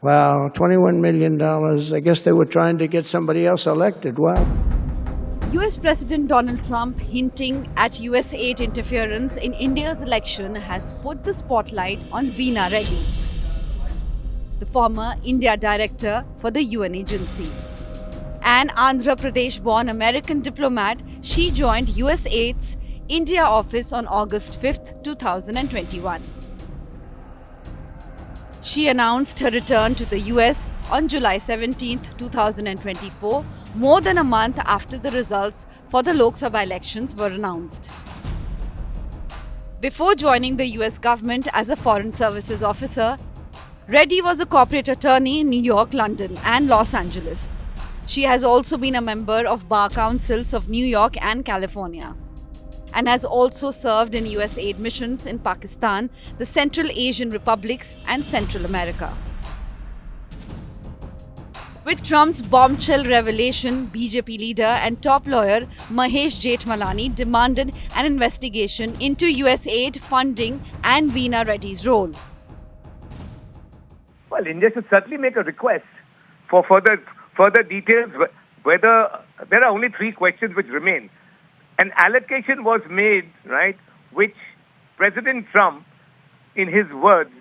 Wow, $21 million. I guess they were trying to get somebody else elected. Wow. US President Donald Trump hinting at US aid interference in India's election has put the spotlight on Veena Reddy, the former India director for the UN agency. An Andhra Pradesh-born American diplomat, she joined USAID's India office on August 5, 2021. She announced her return to the US on July 17, 2024, more than a month after the results for the Lok Sabha elections were announced. Before joining the US government as a foreign services officer, Reddy was a corporate attorney in New York, London, and Los Angeles. She has also been a member of bar councils of New York and California, and has also served in USAID missions in Pakistan, the Central Asian Republics, and Central America. With Trump's bombshell revelation, BJP leader and top lawyer Mahesh Jethmalani demanded an investigation into USAID funding and Veena Reddy's role. Well, India should certainly make a request for further details. Whether there are only three questions which remain. An allocation was made, right, which President Trump, in his words,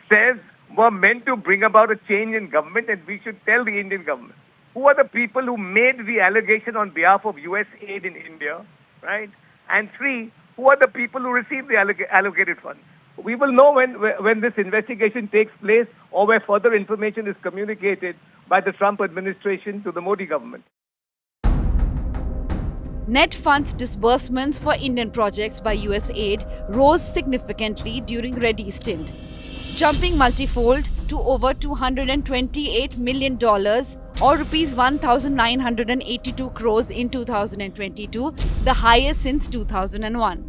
says were meant to bring about a change in government, and we should tell the Indian government. Who are the people who made the allegation on behalf of US aid in India, right? And three, who are the people who received the allocated funds? We will know when this investigation takes place or where further information is communicated by the Trump administration to the Modi government. Net funds disbursements for Indian projects by USAID rose significantly during Reddy's stint, jumping multifold to over $228 million or Rs 1,982 crores in 2022, the highest since 2001.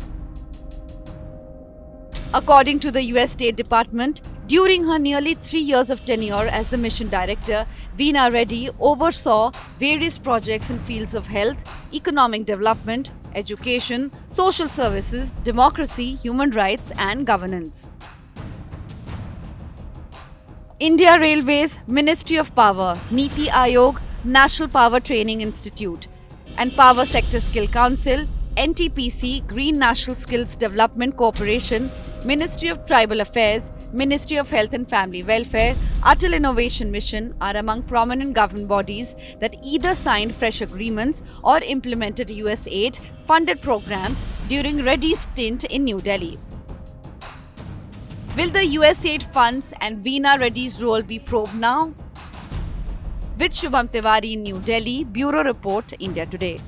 According to the US State Department, during her nearly 3 years of tenure as the mission director, Veena Reddy oversaw various projects in fields of health, economic development, education, social services, democracy, human rights, and governance. India Railways, Ministry of Power, Niti Aayog, National Power Training Institute, and Power Sector Skill Council, NTPC, Green National Skills Development Corporation, Ministry of Tribal Affairs, Ministry of Health and Family Welfare, Atal Innovation Mission are among prominent government bodies that either signed fresh agreements or implemented USAID-funded programs during Reddy's stint in New Delhi. Will the USAID funds and Veena Reddy's role be probed now? With Shubham Tiwari in New Delhi, Bureau Report, India Today.